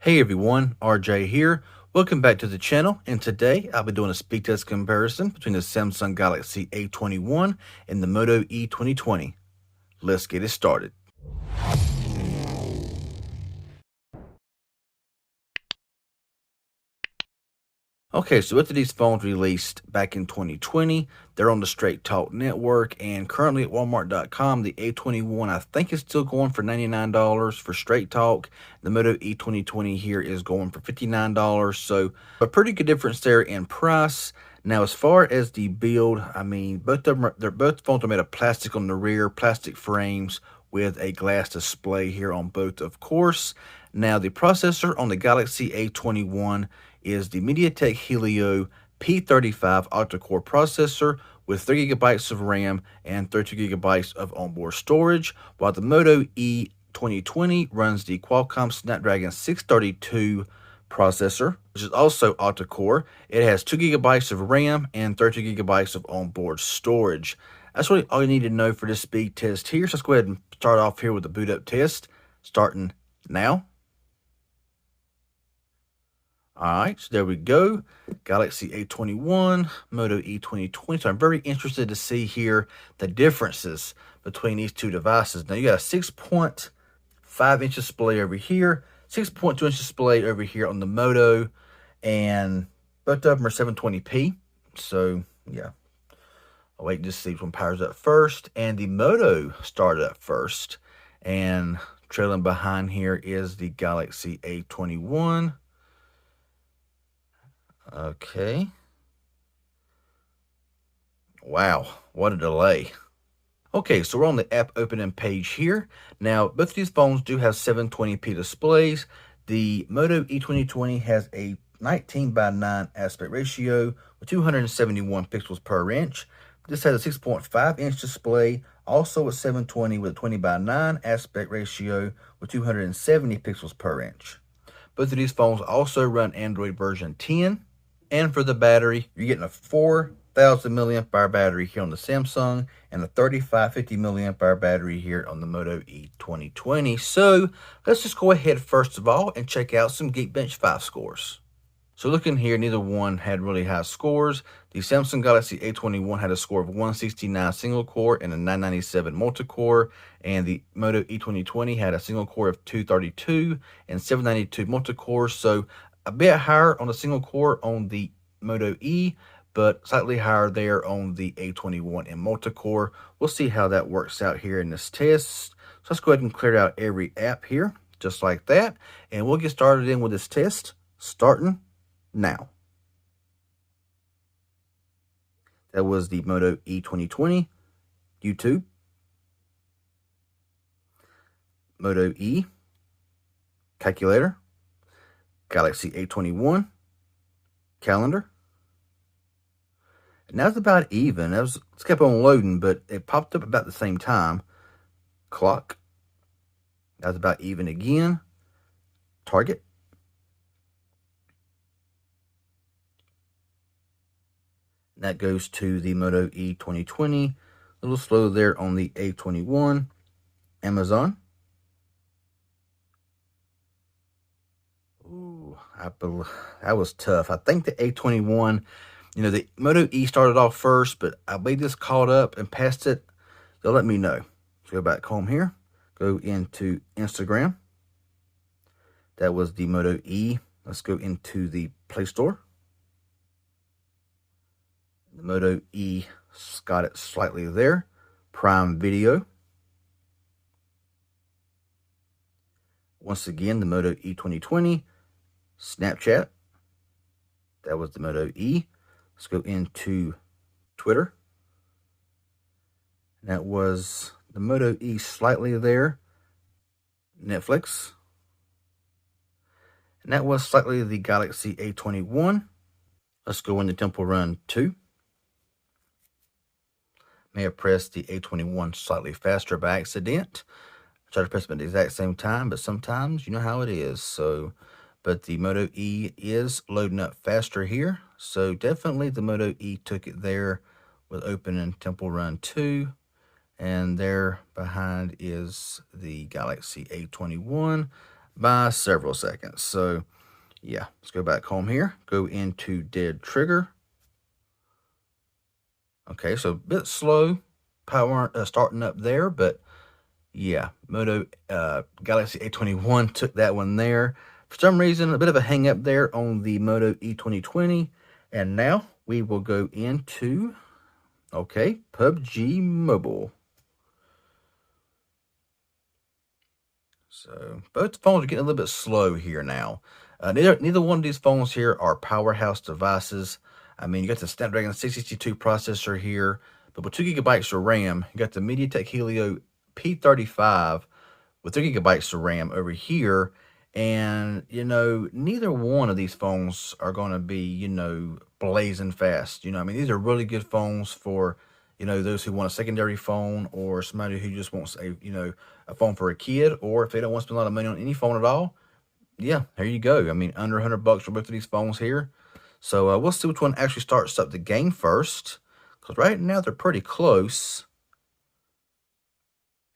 Hey everyone, RJ here. Welcome back to the channel, and today I'll be doing a speed test comparison between the Samsung Galaxy A21 and the Moto E2020. Let's get it started. Okay, so both of these phones released back in 2020. They're on the Straight Talk network, and currently at Walmart.com, the A21 I think is still going for $99 for Straight Talk. The Moto E2020 here is going for $59, so a pretty good difference there in price. Now, as far as the build, I mean, both phones are made of plastic on the rear, plastic frames with a glass display here on both, of course. Now, the processor on the Galaxy A21 is the MediaTek Helio P35 octa-core processor with 3 gigabytes of RAM and 32 gigabytes of onboard storage, while the Moto E2020 runs the Qualcomm Snapdragon 632 processor, which is also octa-core. It has 2 gigabytes of RAM and 32 gigabytes of onboard storage. That's really all you need to know for this speed test here. So let's go ahead and start off here with the boot up test, starting now. Alright, so there we go. Galaxy A21, Moto E2020. So I'm very interested to see here the differences between these two devices. Now you got a 6.5-inch display over here, 6.2-inch display over here on the Moto, and both of them are 720p. So yeah, I'll wait to see which one powers up first. And the Moto started up first, and trailing behind here is the Galaxy A21. Okay. Wow, what a delay. Okay, so we're on the app opening page here. Now, both of these phones do have 720p displays. The Moto E2020 has a 19:9 aspect ratio with 271 pixels per inch. This has a 6.5-inch display, also at 720 with a 20:9 aspect ratio with 270 pixels per inch. Both of these phones also run Android version 10. And for the battery, you're getting a 4,000 milliamp hour battery here on the Samsung and a 3,550 milliamp hour battery here on the Moto E2020. So let's just go ahead first of all and check out some Geekbench 5 scores. So looking here, neither one had really high scores. The Samsung Galaxy A21 had a score of 169 single core and a 997 multi-core, and the Moto E2020 had a single core of 232 and 792 multi-core. So a bit higher on the single core on the Moto E, but slightly higher there on the A21 and multi-core. We'll see how that works out here in this test. So let's go ahead and clear out every app here, just like that. And we'll get started in with this test, starting now. That was the Moto E2020, YouTube, Moto E, calculator, Galaxy A21, calendar. And that's about even. It's kept on loading, but it popped up about the same time. Clock. That's about even again. Target. And that goes to the Moto E2020. A little slow there on the A21. Amazon. That was tough. I think the A21, the Moto E started off first, but I believe this caught up and passed it. They'll let me know. So go back home here. Go into Instagram. That was the Moto E. Let's go into the Play Store. The Moto E got it slightly there. Prime Video. Once again, the Moto E2020. Snapchat. That was the Moto E. Let's go into Twitter. That was the Moto E slightly there. Netflix. And that was slightly the Galaxy A21. Let's go into Temple Run 2. May have pressed the A21 slightly faster by accident. I tried to press them at the exact same time, but sometimes you know how it is. But the Moto E is loading up faster here. So definitely the Moto E took it there with opening Temple Run 2. And there behind is the Galaxy A21. by several seconds. So yeah, let's go back home here. Go into dead trigger. Okay, so a bit slow power starting up there, but yeah, Moto Galaxy A21 took that one there. For some reason, a bit of a hang up there on the Moto E2020. And now we will go into, okay, Pubg Mobile. So both phones are getting a little bit slow here now. Neither one of these phones here are powerhouse devices. I mean, you got the Snapdragon 662 processor here, but with 2 gigabytes of RAM, you got the MediaTek Helio P35 with 3 gigabytes of RAM over here. And, you know, neither one of these phones are going to be, you know, blazing fast. You know, I mean, these are really good phones for, you know, those who want a secondary phone or somebody who just wants a, you know, a phone for a kid, or if they don't want to spend a lot of money on any phone at all. Yeah, there you go. I mean, under 100 bucks for both of these phones here. So we'll see which one actually starts up the game first, because right now they're pretty close.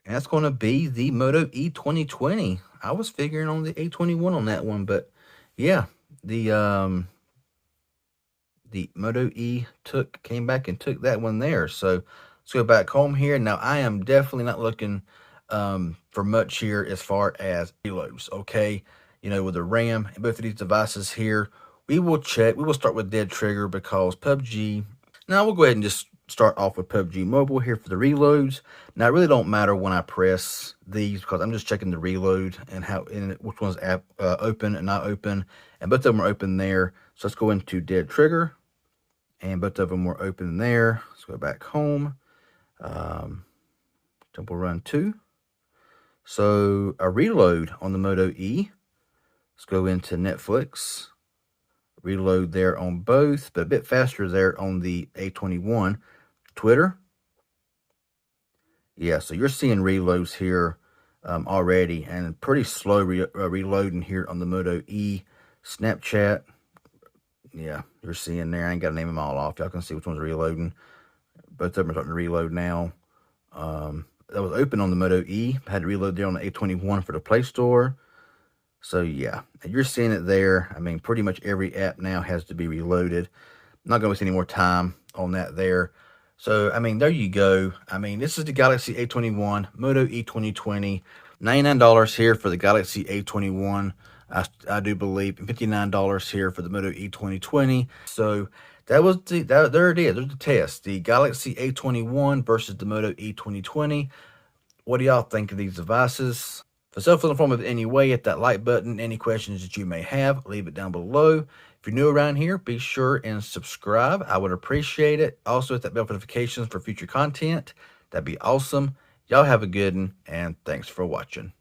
And that's going to be the Moto E2020. I was figuring on the A21 on that one, but yeah, the Moto E came back and took that one there. So let's go back home here. Now I am definitely not looking for much here as far as reloads. Okay, you know, with the RAM and both of these devices here, we will check. We will start with dead trigger because PUBG. Now we'll go ahead and just start off with Pubg Mobile here for the reloads. Now it really don't matter when I press these because I'm just checking the reload and which one's open and not open, and both of them are open there. So let's go into dead trigger, and both of them were open there. Let's go back home. Temple Run 2. So a reload on the Moto E. Let's go into Netflix. Reload there on both, but a bit faster there on the A21. Twitter. Yeah, so you're seeing reloads here already, and pretty slow reloading here on the Moto E. Snapchat. Yeah, you're seeing there. I ain't got to name them all off. Y'all can see which one's reloading. Both of them are starting to reload now. That was open on the Moto E. I had to reload there on the A21 for the Play Store. So yeah, you're seeing it there. I mean, pretty much every app now has to be reloaded. I'm not going to waste any more time on that there. So, I mean, there you go. I mean, this is the Galaxy A21 Moto E2020. $99 here for the Galaxy A21. I do believe, and $59 here for the Moto E2020. So that was there it is. There's the test. The Galaxy A21 versus the Moto E2020. What do y'all think of these devices? For self-informative anyway, hit that like button. Any questions that you may have, leave it down below. If you're new around here, be sure and subscribe. I would appreciate it. Also, hit that bell for notifications for future content. That'd be awesome. Y'all have a good one, and thanks for watching.